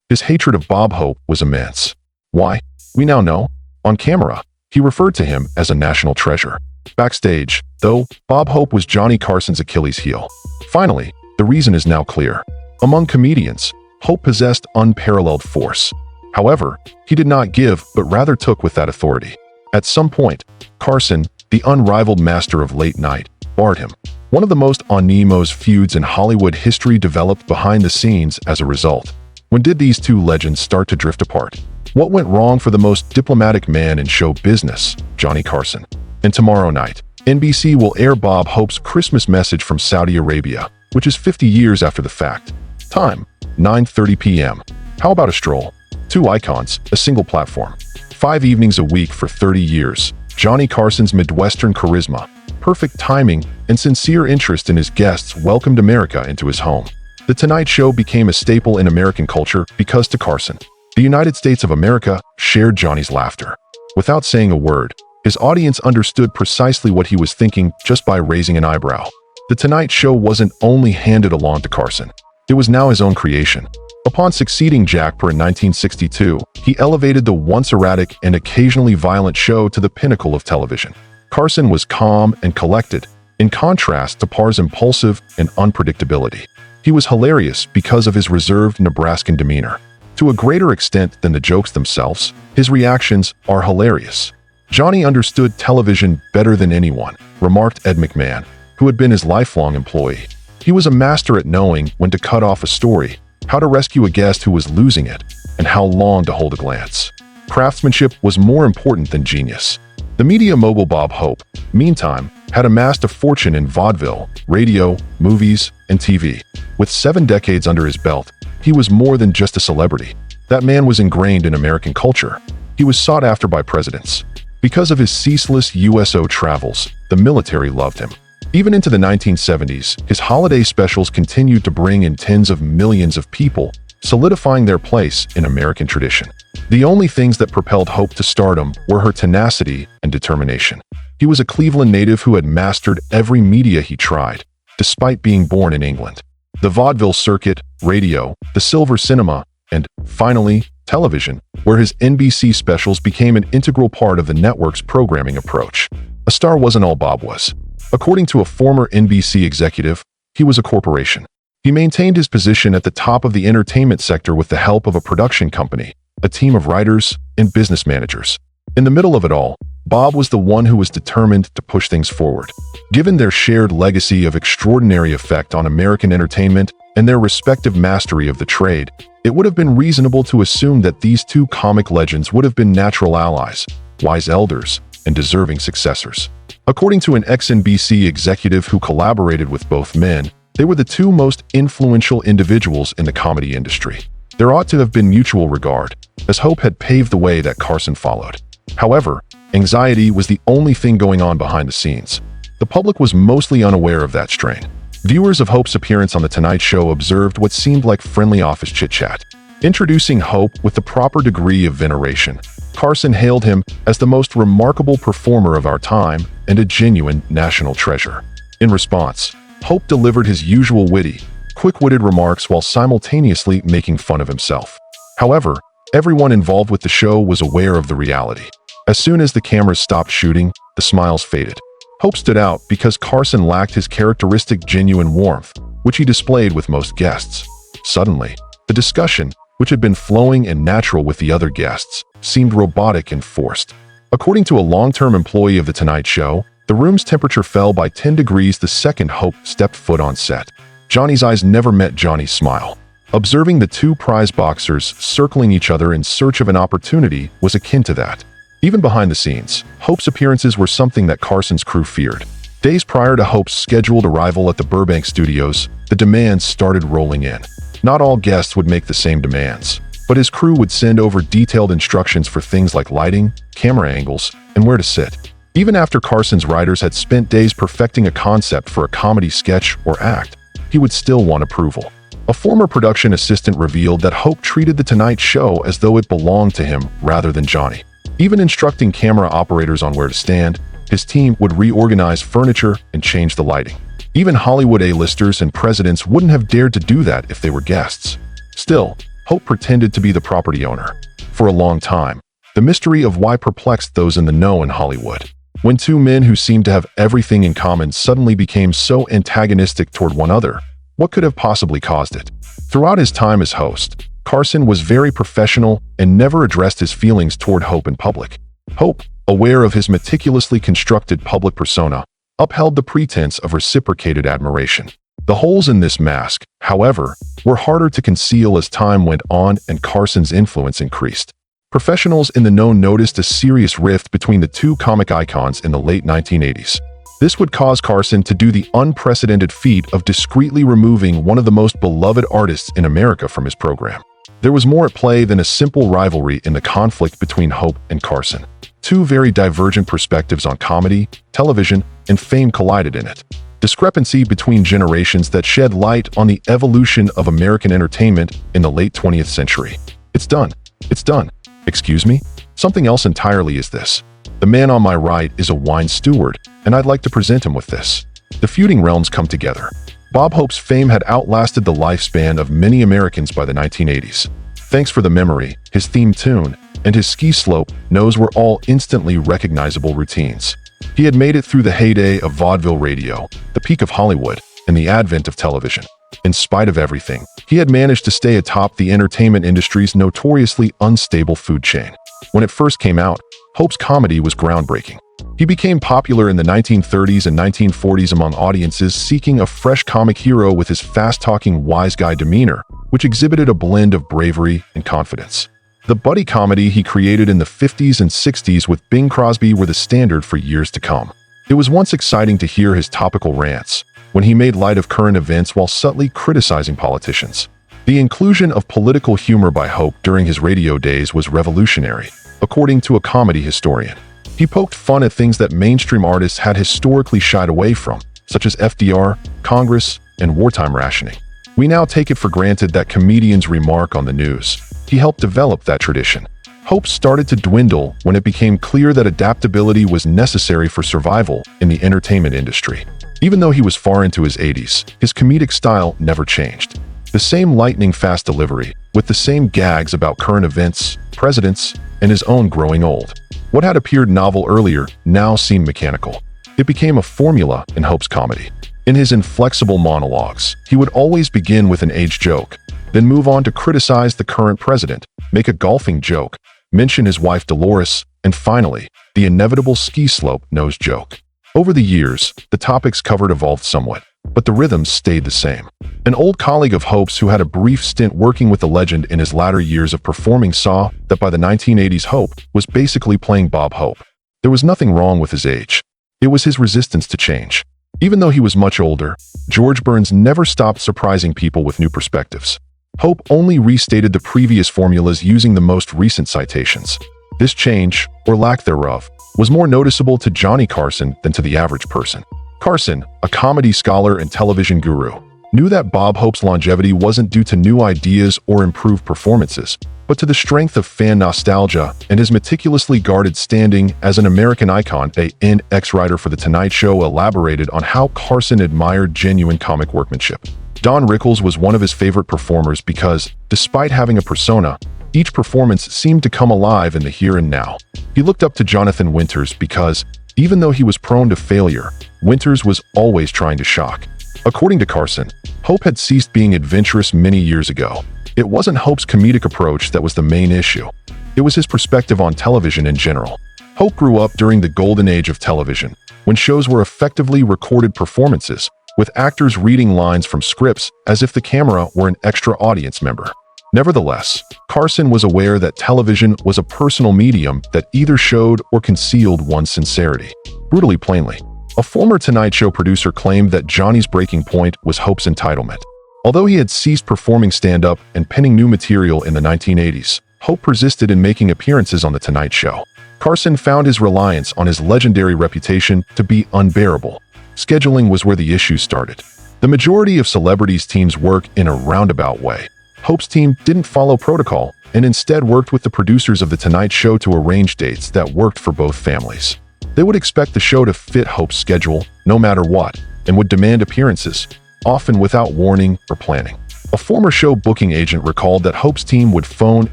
His hatred of Bob Hope was immense. Why? We now know. On camera, he referred to him as a national treasure. Backstage, though, Bob Hope was Johnny Carson's Achilles heel. Finally, the reason is now clear. Among comedians, Hope possessed unparalleled force. However, he did not give, but rather took with that authority. At some point, Carson, the unrivaled master of late night, barred him. One of the most animos feuds in Hollywood history developed behind the scenes as a result. When did these two legends start to drift apart? What went wrong for the most diplomatic man in show business, Johnny Carson? And tomorrow night, NBC will air Bob Hope's Christmas message from Saudi Arabia, which is 50 years after the fact. Time, 9:30 p.m. How about a stroll? 2 icons, a single platform. 5 evenings a week for 30 years. Johnny Carson's Midwestern charisma, perfect timing, and sincere interest in his guests welcomed America into his home. The Tonight Show became a staple in American culture because to Carson, the United States of America shared Johnny's laughter. Without saying a word, his audience understood precisely what he was thinking just by raising an eyebrow. The Tonight Show wasn't only handed along to Carson. It was now his own creation. Upon succeeding Jack Per in 1962, he elevated the once erratic and occasionally violent show to the pinnacle of television. Carson was calm and collected, in contrast to Par's impulsive and unpredictability. He was hilarious because of his reserved Nebraskan demeanor. To a greater extent than the jokes themselves, his reactions are hilarious. Johnny understood television better than anyone, remarked Ed McMahon, who had been his lifelong employee. He was a master at knowing when to cut off a story, how to rescue a guest who was losing it, and how long to hold a glance. Craftsmanship was more important than genius. The media mogul Bob Hope, meantime, had amassed a fortune in vaudeville, radio, movies, and TV. With 7 decades under his belt, he was more than just a celebrity. That man was ingrained in American culture. He was sought after by presidents. Because of his ceaseless USO travels, the military loved him. Even into the 1970s, his holiday specials continued to bring in tens of millions of people, solidifying their place in American tradition. The only things that propelled Hope to stardom were her tenacity and determination. He was a Cleveland native who had mastered every media he tried, despite being born in England. The vaudeville circuit, radio, the silver cinema, and, finally, television, where his NBC specials became an integral part of the network's programming approach. A star wasn't all Bob was. According to a former NBC executive, he was a corporation. He maintained his position at the top of the entertainment sector with the help of a production company, a team of writers, and business managers. In the middle of it all, Bob was the one who was determined to push things forward. Given their shared legacy of extraordinary effect on American entertainment and their respective mastery of the trade, it would have been reasonable to assume that these two comic legends would have been natural allies, wise elders, and deserving successors. According to an ex-NBC executive who collaborated with both men, they were the two most influential individuals in the comedy industry. There ought to have been mutual regard, as Hope had paved the way that Carson followed. However, anxiety was the only thing going on behind the scenes. The public was mostly unaware of that strain. Viewers of Hope's appearance on The Tonight Show observed what seemed like friendly office chit-chat. Introducing Hope with the proper degree of veneration, Carson hailed him as the most remarkable performer of our time and a genuine national treasure. In response, Hope delivered his usual witty, quick-witted remarks while simultaneously making fun of himself. However, everyone involved with the show was aware of the reality. As soon as the cameras stopped shooting, the smiles faded. Hope stood out because Carson lacked his characteristic genuine warmth, which he displayed with most guests. Suddenly, the discussion, which had been flowing and natural with the other guests, seemed robotic and forced. According to a long-term employee of The Tonight Show, the room's temperature fell by 10 degrees the second Hope stepped foot on set. Johnny's eyes never met Johnny's smile. Observing the two prize boxers circling each other in search of an opportunity was akin to that. Even behind the scenes, Hope's appearances were something that Carson's crew feared. Days prior to Hope's scheduled arrival at the Burbank studios, the demands started rolling in. Not all guests would make the same demands, but his crew would send over detailed instructions for things like lighting, camera angles, and where to sit. Even after Carson's writers had spent days perfecting a concept for a comedy sketch or act, he would still want approval. A former production assistant revealed that Hope treated The Tonight Show as though it belonged to him rather than Johnny. Even instructing camera operators on where to stand, his team would reorganize furniture and change the lighting. Even Hollywood A-listers and presidents wouldn't have dared to do that if they were guests. Still, Hope pretended to be the property owner. For a long time, the mystery of why perplexed those in the know in Hollywood. When two men who seemed to have everything in common suddenly became so antagonistic toward one another, what could have possibly caused it? Throughout his time as host, Carson was very professional and never addressed his feelings toward Hope in public. Hope, aware of his meticulously constructed public persona, upheld the pretense of reciprocated admiration. The holes in this mask, however, were harder to conceal as time went on and Carson's influence increased. Professionals in the know noticed a serious rift between the two comic icons in the late 1980s. This would cause Carson to do the unprecedented feat of discreetly removing one of the most beloved artists in America from his program. There was more at play than a simple rivalry in the conflict between Hope and Carson. Two very divergent perspectives on comedy, television, and fame collided in it. Discrepancy between generations that shed light on the evolution of American entertainment in the late 20th century. It's done. It's done. Excuse me? Something else entirely is this. The man on my right is a wine steward, and I'd like to present him with this. The feuding realms come together. Bob Hope's fame had outlasted the lifespan of many Americans by the 1980s. Thanks for the memory, his theme tune, and his ski slope nose were all instantly recognizable routines. He had made it through the heyday of vaudeville radio, the peak of Hollywood, and the advent of television. In spite of everything, he had managed to stay atop the entertainment industry's notoriously unstable food chain. When it first came out, Hope's comedy was groundbreaking. He became popular in the 1930s and 1940s among audiences seeking a fresh comic hero with his fast-talking wise guy demeanor, which exhibited a blend of bravery and confidence. The buddy comedy he created in the 50s and 60s with Bing Crosby were the standard for years to come. It was once exciting to hear his topical rants, when he made light of current events while subtly criticizing politicians. The inclusion of political humor by Hope during his radio days was revolutionary, according to a comedy historian. He poked fun at things that mainstream artists had historically shied away from, such as FDR, Congress, and wartime rationing. We now take it for granted that comedians remark on the news. He helped develop that tradition. Hope started to dwindle when it became clear that adaptability was necessary for survival in the entertainment industry. Even though he was far into his 80s, his comedic style never changed. The same lightning-fast delivery, with the same gags about current events, presidents, and his own growing old. What had appeared novel earlier now seemed mechanical. It became a formula in Hope's comedy. In his inflexible monologues, he would always begin with an age joke, then move on to criticize the current president, make a golfing joke, mention his wife Dolores, and finally, the inevitable ski slope nose joke. Over the years, the topics covered evolved somewhat, but the rhythms stayed the same. An old colleague of Hope's who had a brief stint working with the legend in his latter years of performing saw that by the 1980s Hope was basically playing Bob Hope. There was nothing wrong with his age. It was his resistance to change. Even though he was much older, George Burns never stopped surprising people with new perspectives. Hope only restated the previous formulas using the most recent citations. This change, or lack thereof, was more noticeable to Johnny Carson than to the average person. Carson, a comedy scholar and television guru, knew that Bob Hope's longevity wasn't due to new ideas or improved performances, but to the strength of fan nostalgia and his meticulously guarded standing as an American icon. An ex-writer for The Tonight Show elaborated on how Carson admired genuine comic workmanship. Don Rickles was one of his favorite performers because, despite having a persona, each performance seemed to come alive in the here and now. He looked up to Jonathan Winters because, even though he was prone to failure, Winters was always trying to shock. According to Carson, Hope had ceased being adventurous many years ago. It wasn't Hope's comedic approach that was the main issue. It was his perspective on television in general. Hope grew up during the golden age of television, when shows were effectively recorded performances, with actors reading lines from scripts as if the camera were an extra audience member. Nevertheless, Carson was aware that television was a personal medium that either showed or concealed one's sincerity. Brutally plainly, a former Tonight Show producer claimed that Johnny's breaking point was Hope's entitlement. Although he had ceased performing stand-up and penning new material in the 1980s, Hope persisted in making appearances on The Tonight Show. Carson found his reliance on his legendary reputation to be unbearable. Scheduling was where the issues started. The majority of celebrities' teams work in a roundabout way. Hope's team didn't follow protocol and instead worked with the producers of The Tonight Show to arrange dates that worked for both families. They would expect the show to fit Hope's schedule, no matter what, and would demand appearances, often without warning or planning. A former show booking agent recalled that Hope's team would phone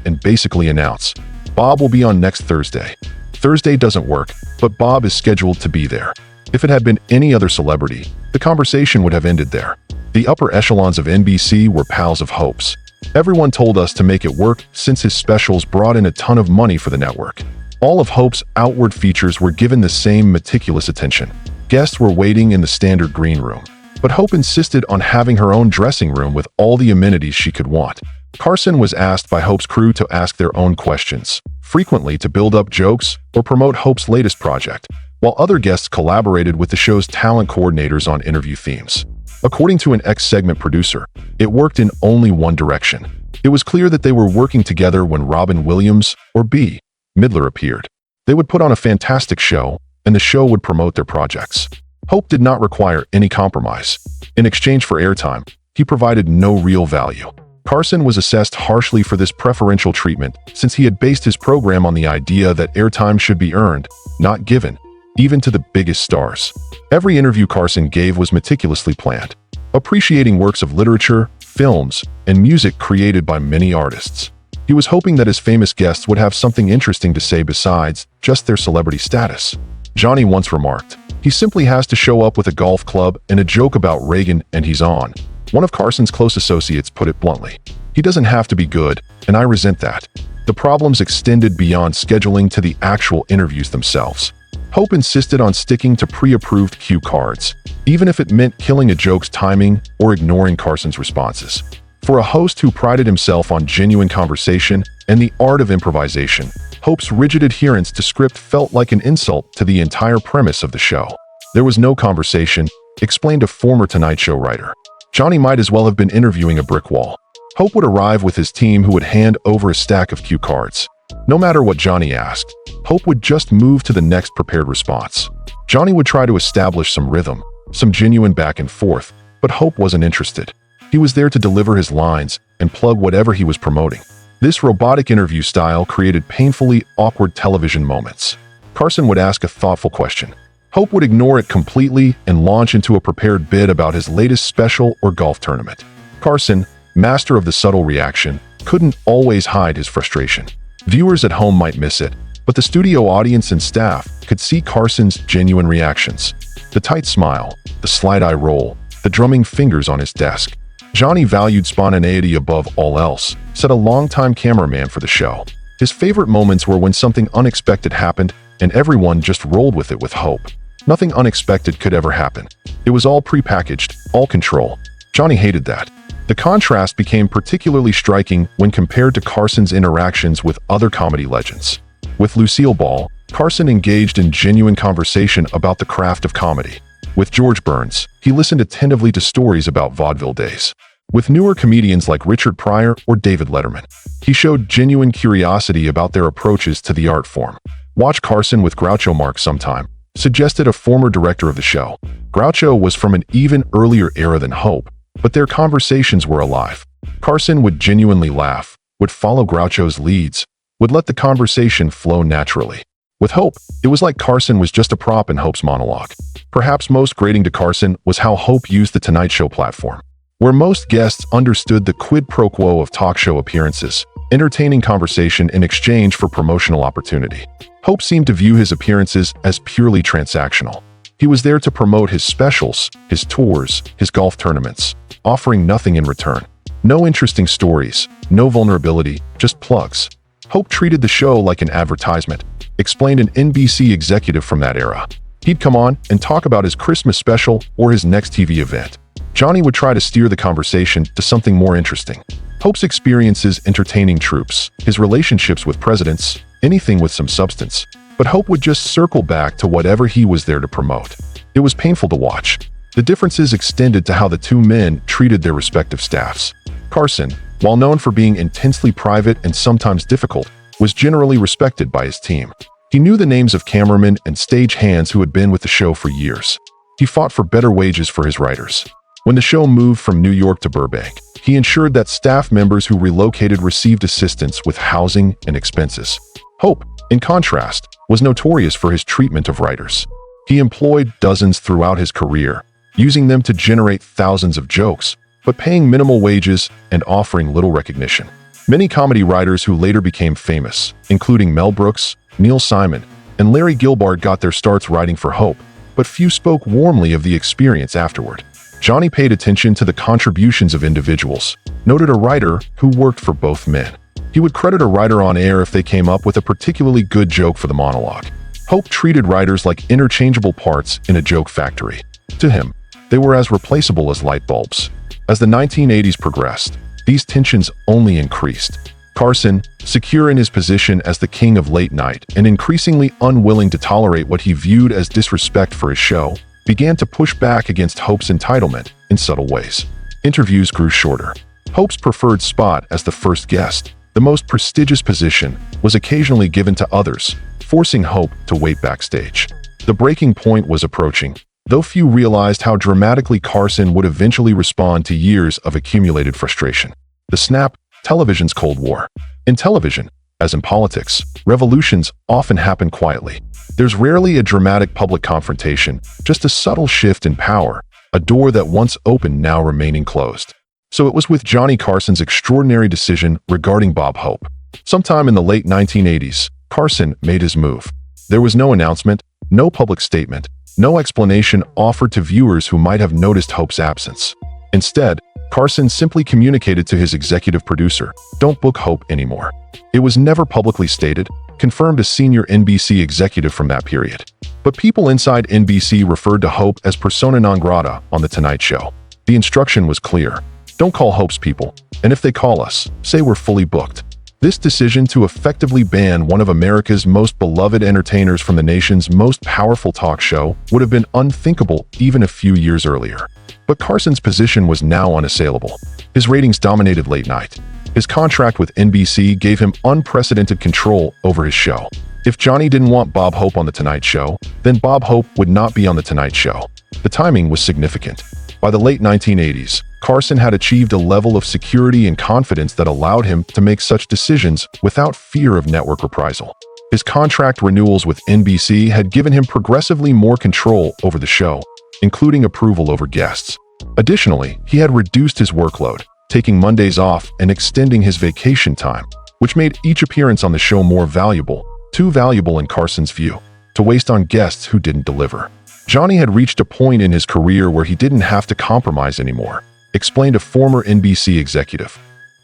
and basically announce, "Bob will be on next Thursday." Thursday doesn't work, but Bob is scheduled to be there. If it had been any other celebrity, the conversation would have ended there. The upper echelons of NBC were pals of Hope's. Everyone told us to make it work since his specials brought in a ton of money for the network. All of Hope's outward features were given the same meticulous attention. Guests were waiting in the standard green room, but Hope insisted on having her own dressing room with all the amenities she could want. Carson was asked by Hope's crew to ask their own questions, frequently to build up jokes or promote Hope's latest project, while other guests collaborated with the show's talent coordinators on interview themes. According to an ex-segment producer, it worked in only one direction. It was clear that they were working together when Robin Williams or B. Midler appeared. They would put on a fantastic show, and the show would promote their projects. Hope did not require any compromise. In exchange for airtime, he provided no real value. Carson was assessed harshly for this preferential treatment since he had based his program on the idea that airtime should be earned, not given, even to the biggest stars. Every interview Carson gave was meticulously planned, appreciating works of literature, films, and music created by many artists. He was hoping that his famous guests would have something interesting to say besides just their celebrity status. Johnny once remarked, "He simply has to show up with a golf club and a joke about Reagan and he's on." One of Carson's close associates put it bluntly, "He doesn't have to be good, and I resent that." The problems extended beyond scheduling to the actual interviews themselves. Hope insisted on sticking to pre-approved cue cards, even if it meant killing a joke's timing or ignoring Carson's responses. For a host who prided himself on genuine conversation and the art of improvisation, Hope's rigid adherence to script felt like an insult to the entire premise of the show. "There was no conversation," explained a former Tonight Show writer. Johnny might as well have been interviewing a brick wall. Hope would arrive with his team who would hand over a stack of cue cards. No matter what Johnny asked, Hope would just move to the next prepared response. Johnny would try to establish some rhythm, some genuine back and forth, but Hope wasn't interested. He was there to deliver his lines and plug whatever he was promoting. This robotic interview style created painfully awkward television moments. Carson would ask a thoughtful question. Hope would ignore it completely and launch into a prepared bit about his latest special or golf tournament. Carson, master of the subtle reaction, couldn't always hide his frustration. Viewers at home might miss it, but the studio audience and staff could see Carson's genuine reactions. The tight smile, the slight eye roll, the drumming fingers on his desk. Johnny valued spontaneity above all else, said a longtime cameraman for the show. His favorite moments were when something unexpected happened and everyone just rolled with it with Hope. Nothing unexpected could ever happen. It was all prepackaged, all control. Johnny hated that. The contrast became particularly striking when compared to Carson's interactions with other comedy legends. With Lucille Ball, Carson engaged in genuine conversation about the craft of comedy. With George Burns, he listened attentively to stories about vaudeville days. With newer comedians like Richard Pryor or David Letterman, he showed genuine curiosity about their approaches to the art form. Watch Carson with Groucho Marx sometime, suggested a former director of the show. Groucho was from an even earlier era than Hope, but their conversations were alive. Carson would genuinely laugh, would follow Groucho's leads, would let the conversation flow naturally. With Hope, it was like Carson was just a prop in Hope's monologue. Perhaps most grating to Carson was how Hope used the Tonight Show platform, where most guests understood the quid pro quo of talk show appearances, entertaining conversation in exchange for promotional opportunity. Hope seemed to view his appearances as purely transactional. He was there to promote his specials, his tours, his golf tournaments, offering nothing in return. No interesting stories, no vulnerability, just plugs. Hope treated the show like an advertisement, explained an NBC executive from that era. He'd come on and talk about his Christmas special or his next TV event. Johnny would try to steer the conversation to something more interesting. Hope's experiences entertaining troops, his relationships with presidents, anything with some substance. But Hope would just circle back to whatever he was there to promote. It was painful to watch. The differences extended to how the two men treated their respective staffs. Carson, while known for being intensely private and sometimes difficult, was generally respected by his team. He knew the names of cameramen and stage hands who had been with the show for years. He fought for better wages for his writers. When the show moved from New York to Burbank, he ensured that staff members who relocated received assistance with housing and expenses. Hope, in contrast, was notorious for his treatment of writers. He employed dozens throughout his career, using them to generate thousands of jokes, but paying minimal wages and offering little recognition. Many comedy writers who later became famous, including Mel Brooks, Neil Simon, and Larry Gilbert, got their starts writing for Hope, but few spoke warmly of the experience afterward. Johnny paid attention to the contributions of individuals, noted a writer who worked for both men. He would credit a writer on air if they came up with a particularly good joke for the monologue. Hope treated writers like interchangeable parts in a joke factory. To him, they were as replaceable as light bulbs. As the 1980s progressed, these tensions only increased. Carson, secure in his position as the king of late night and increasingly unwilling to tolerate what he viewed as disrespect for his show, began to push back against Hope's entitlement in subtle ways. Interviews grew shorter. Hope's preferred spot as the first guest, the most prestigious position, was occasionally given to others, forcing Hope to wait backstage. The breaking point was approaching, though few realized how dramatically Carson would eventually respond to years of accumulated frustration. The snap: television's Cold War. In television, as in politics, revolutions often happen quietly. There's rarely a dramatic public confrontation, just a subtle shift in power, a door that once opened now remaining closed. So it was with Johnny Carson's extraordinary decision regarding Bob Hope. Sometime in the late 1980s, Carson made his move. There was no announcement, no public statement, no explanation offered to viewers who might have noticed Hope's absence. Instead, Carson simply communicated to his executive producer, "Don't book Hope anymore." It was never publicly stated, confirmed a senior NBC executive from that period. But people inside NBC referred to Hope as persona non grata on The Tonight Show. The instruction was clear: don't call Hope's people, and if they call us, say we're fully booked. This decision to effectively ban one of America's most beloved entertainers from the nation's most powerful talk show would have been unthinkable even a few years earlier. But Carson's position was now unassailable. His ratings dominated late night. His contract with NBC gave him unprecedented control over his show. If Johnny didn't want Bob Hope on The Tonight Show, then Bob Hope would not be on The Tonight Show. The timing was significant. By the late 1980s, Carson had achieved a level of security and confidence that allowed him to make such decisions without fear of network reprisal. His contract renewals with NBC had given him progressively more control over the show, including approval over guests. Additionally, he had reduced his workload, taking Mondays off and extending his vacation time, which made each appearance on the show more valuable, too valuable in Carson's view, to waste on guests who didn't deliver. Johnny had reached a point in his career where he didn't have to compromise anymore, explained a former NBC executive.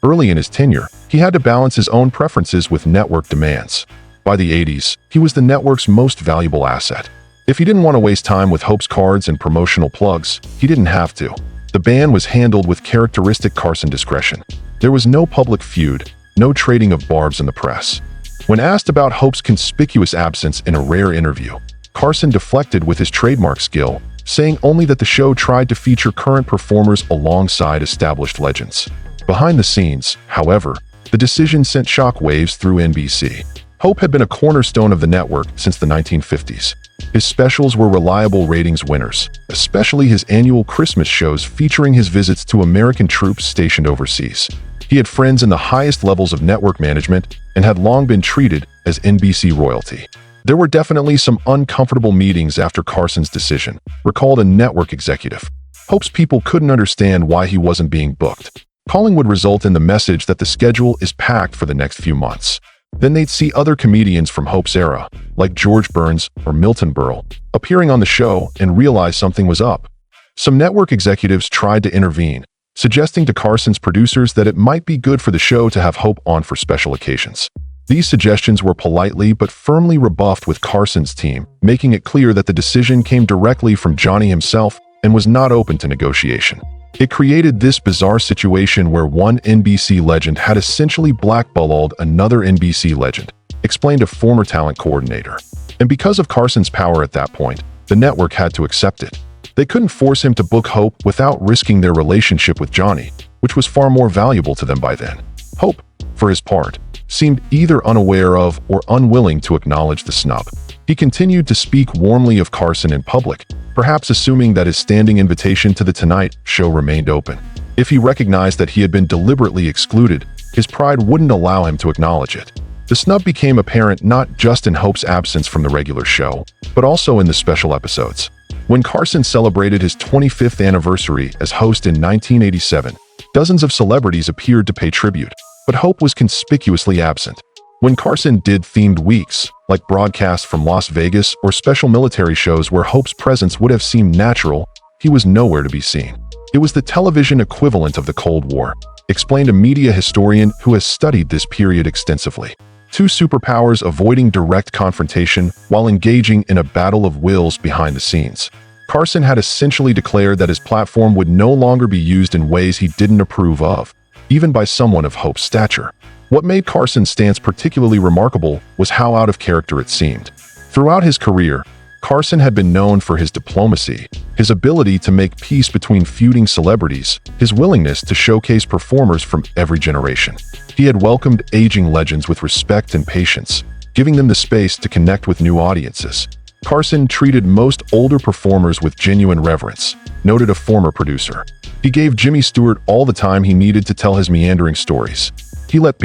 Early in his tenure, he had to balance his own preferences with network demands. By the 80s, he was the network's most valuable asset. If he didn't want to waste time with Hope's cards and promotional plugs, he didn't have to. The ban was handled with characteristic Carson discretion. There was no public feud, no trading of barbs in the press. When asked about Hope's conspicuous absence in a rare interview, Carson deflected with his trademark skill, saying only that the show tried to feature current performers alongside established legends. Behind the scenes, however, the decision sent shockwaves through NBC. Hope had been a cornerstone of the network since the 1950s. His specials were reliable ratings winners, especially his annual Christmas shows featuring his visits to American troops stationed overseas. He had friends in the highest levels of network management and had long been treated as NBC royalty. There were definitely some uncomfortable meetings after Carson's decision, recalled a network executive. Hope's people couldn't understand why he wasn't being booked. Calling would result in the message that the schedule is packed for the next few months. Then they'd see other comedians from Hope's era, like George Burns or Milton Berle, appearing on the show and realize something was up. Some network executives tried to intervene, suggesting to Carson's producers that it might be good for the show to have Hope on for special occasions. These suggestions were politely but firmly rebuffed with Carson's team, making it clear that the decision came directly from Johnny himself and was not open to negotiation. It created this bizarre situation where one NBC legend had essentially blackballed another NBC legend, explained a former talent coordinator. And because of Carson's power at that point, the network had to accept it. They couldn't force him to book Hope without risking their relationship with Johnny, which was far more valuable to them by then. Hope, for his part, seemed either unaware of or unwilling to acknowledge the snub. He continued to speak warmly of Carson in public, perhaps assuming that his standing invitation to The Tonight Show remained open. If he recognized that he had been deliberately excluded, his pride wouldn't allow him to acknowledge it. The snub became apparent not just in Hope's absence from the regular show, but also in the special episodes. When Carson celebrated his 25th anniversary as host in 1987, dozens of celebrities appeared to pay tribute, but Hope was conspicuously absent. When Carson did themed weeks, like broadcasts from Las Vegas or special military shows where Hope's presence would have seemed natural, he was nowhere to be seen. It was the television equivalent of the Cold War, explained a media historian who has studied this period extensively. Two superpowers avoiding direct confrontation while engaging in a battle of wills behind the scenes. Carson had essentially declared that his platform would no longer be used in ways he didn't approve of, even by someone of Hope's stature. What made Carson's stance particularly remarkable was how out of character it seemed. Throughout his career, Carson had been known for his diplomacy, his ability to make peace between feuding celebrities, his willingness to showcase performers from every generation. He had welcomed aging legends with respect and patience, giving them the space to connect with new audiences. Carson treated most older performers with genuine reverence, noted a former producer. He gave Jimmy Stewart all the time he needed to tell his meandering stories. He let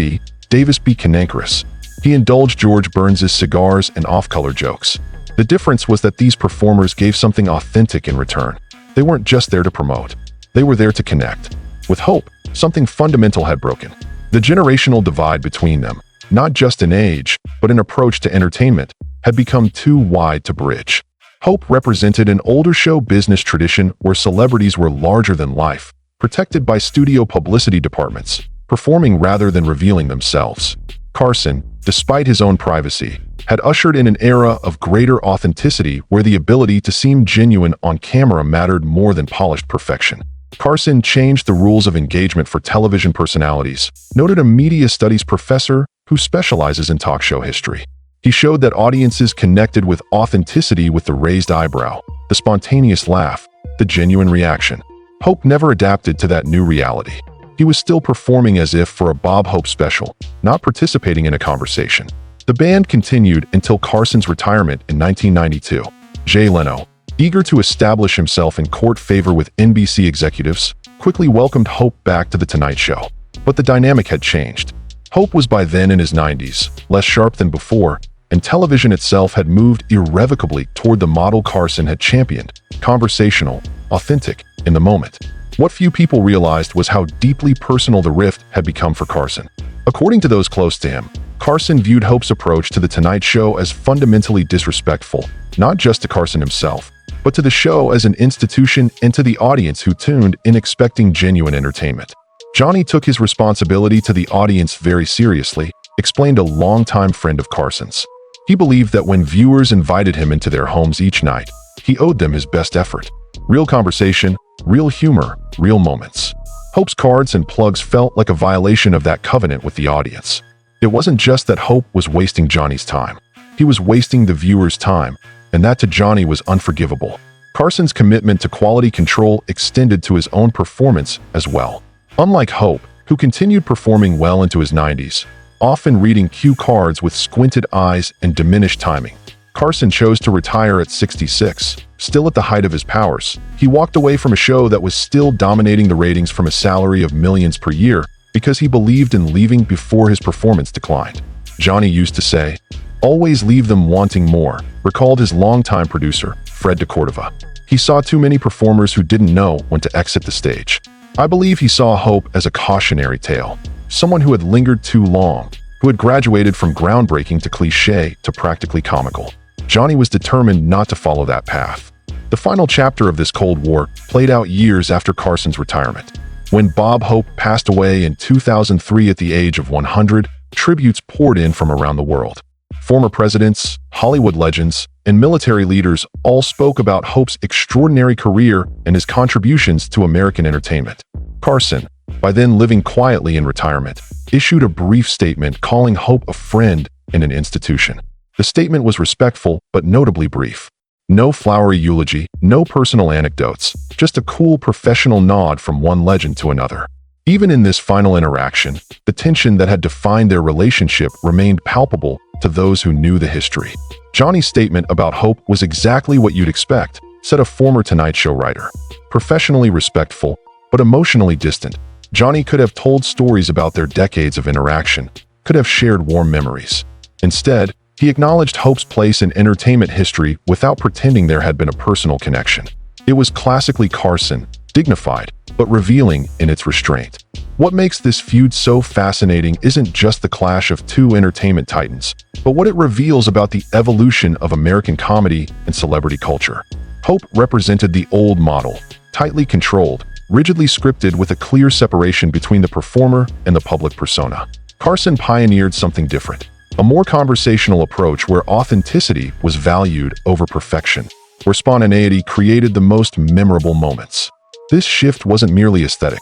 Davis be cantankerous. He indulged George Burns's cigars and off-color jokes. The difference was that these performers gave something authentic in return. They weren't just there to promote. They were there to connect. With Hope, something fundamental had broken. The generational divide between them, not just in age, but in approach to entertainment, had become too wide to bridge. Hope represented an older show business tradition where celebrities were larger than life, protected by studio publicity departments, performing rather than revealing themselves. Carson, despite his own privacy, had ushered in an era of greater authenticity where the ability to seem genuine on camera mattered more than polished perfection. Carson changed the rules of engagement for television personalities, noted a media studies professor who specializes in talk show history. He showed that audiences connected with authenticity with the raised eyebrow, the spontaneous laugh, the genuine reaction. Hope never adapted to that new reality. He was still performing as if for a Bob Hope special, not participating in a conversation. The band continued until Carson's retirement in 1992. Jay Leno, eager to establish himself in court favor with NBC executives, quickly welcomed Hope back to The Tonight Show. But the dynamic had changed. Hope was by then in his 90s, less sharp than before, and television itself had moved irrevocably toward the model Carson had championed: conversational, authentic, in the moment. What few people realized was how deeply personal the rift had become for Carson. According to those close to him, Carson viewed Hope's approach to The Tonight Show as fundamentally disrespectful, not just to Carson himself, but to the show as an institution and to the audience who tuned in expecting genuine entertainment. Johnny took his responsibility to the audience very seriously, explained a longtime friend of Carson's. He believed that when viewers invited him into their homes each night, he owed them his best effort. Real conversation, real humor, real moments. Hope's cards and plugs felt like a violation of that covenant with the audience. It wasn't just that Hope was wasting Johnny's time. He was wasting the viewer's time, and that to Johnny was unforgivable. Carson's commitment to quality control extended to his own performance as well. Unlike Hope, who continued performing well into his 90s, often reading cue cards with squinted eyes and diminished timing, Carson chose to retire at 66. Still at the height of his powers, he walked away from a show that was still dominating the ratings from a salary of millions per year because he believed in leaving before his performance declined. Johnny used to say, "Always leave them wanting more," recalled his longtime producer, Fred DeCordova. He saw too many performers who didn't know when to exit the stage. I believe he saw Hope as a cautionary tale, someone who had lingered too long, who had graduated from groundbreaking to cliché to practically comical. Johnny was determined not to follow that path. The final chapter of this Cold War played out years after Carson's retirement. When Bob Hope passed away in 2003 at the age of 100, tributes poured in from around the world. Former presidents, Hollywood legends, and military leaders all spoke about Hope's extraordinary career and his contributions to American entertainment. Carson, by then living quietly in retirement, issued a brief statement calling Hope a friend and an institution. The statement was respectful but notably brief. No flowery eulogy, no personal anecdotes, just a cool professional nod from one legend to another. Even in this final interaction, the tension that had defined their relationship remained palpable to those who knew the history. Johnny's statement about Hope was exactly what you'd expect, said a former Tonight Show writer. Professionally respectful, but emotionally distant, Johnny could have told stories about their decades of interaction, could have shared warm memories. Instead, He acknowledged Hope's place in entertainment history without pretending there had been a personal connection. It was classically Carson, dignified, but revealing in its restraint. What makes this feud so fascinating isn't just the clash of two entertainment titans, but what it reveals about the evolution of American comedy and celebrity culture. Hope represented the old model, tightly controlled, rigidly scripted with a clear separation between the performer and the public persona. Carson pioneered something different, a more conversational approach where authenticity was valued over perfection, where spontaneity created the most memorable moments. This shift wasn't merely aesthetic.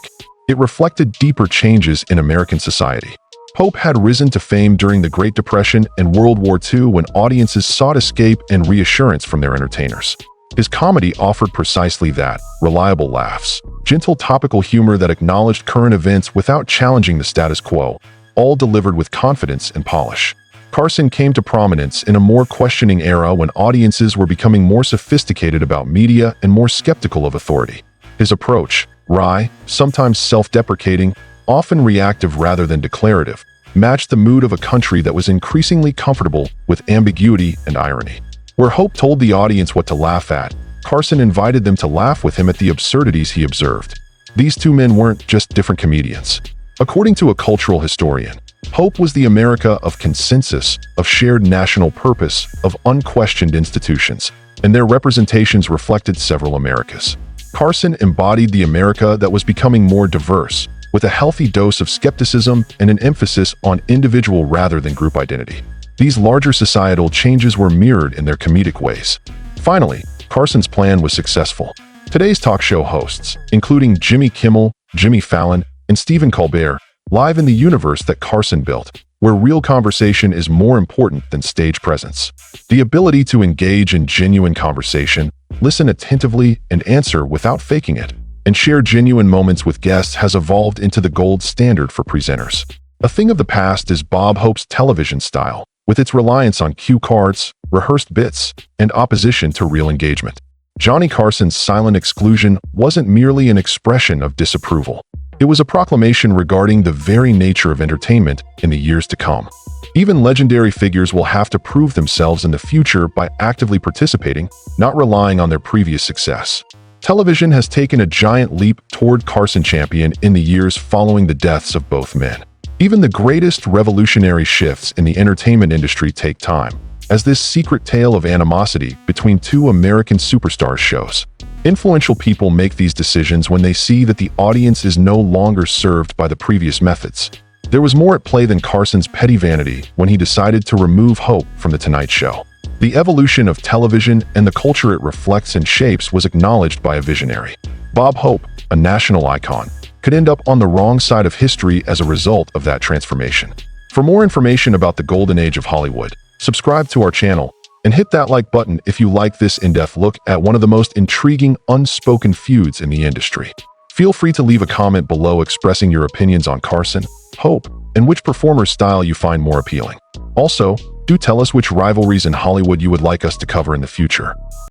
It reflected deeper changes in American society. Hope had risen to fame during the Great Depression and World War II when audiences sought escape and reassurance from their entertainers. His comedy offered precisely that: reliable laughs, gentle topical humor that acknowledged current events without challenging the status quo, all delivered with confidence and polish. Carson came to prominence in a more questioning era when audiences were becoming more sophisticated about media and more skeptical of authority. His approach, wry, sometimes self-deprecating, often reactive rather than declarative, matched the mood of a country that was increasingly comfortable with ambiguity and irony. Where Hope told the audience what to laugh at, Carson invited them to laugh with him at the absurdities he observed. These two men weren't just different comedians. According to a cultural historian, Hope was the America of consensus, of shared national purpose, of unquestioned institutions, and their representations reflected several Americas. Carson embodied the America that was becoming more diverse, with a healthy dose of skepticism and an emphasis on individual rather than group identity. These larger societal changes were mirrored in their comedic ways. Finally, Carson's plan was successful. Today's talk show hosts, including Jimmy Kimmel, Jimmy Fallon, and Stephen Colbert, live in the universe that Carson built, where real conversation is more important than stage presence. The ability to engage in genuine conversation, listen attentively and answer without faking it, and share genuine moments with guests has evolved into the gold standard for presenters. A thing of the past is Bob Hope's television style, with its reliance on cue cards, rehearsed bits, and opposition to real engagement. Johnny Carson's silent exclusion wasn't merely an expression of disapproval. It was a proclamation regarding the very nature of entertainment in the years to come. Even legendary figures will have to prove themselves in the future by actively participating, not relying on their previous success. Television has taken a giant leap toward Carson champion in the years following the deaths of both men. Even the greatest revolutionary shifts in the entertainment industry take time, as this secret tale of animosity between two American superstars shows. Influential people make these decisions when they see that the audience is no longer served by the previous methods. There was more at play than Carson's petty vanity when he decided to remove Hope from The Tonight Show. The evolution of television and the culture it reflects and shapes was acknowledged by a visionary. Bob Hope, a national icon, could end up on the wrong side of history as a result of that transformation. For more information about the golden age of Hollywood, subscribe to our channel and hit that like button if you like this in-depth look at one of the most intriguing unspoken feuds in the industry. Feel free to leave a comment below expressing your opinions on Carson, Hope, and which performer's style you find more appealing. Also, do tell us which rivalries in Hollywood you would like us to cover in the future.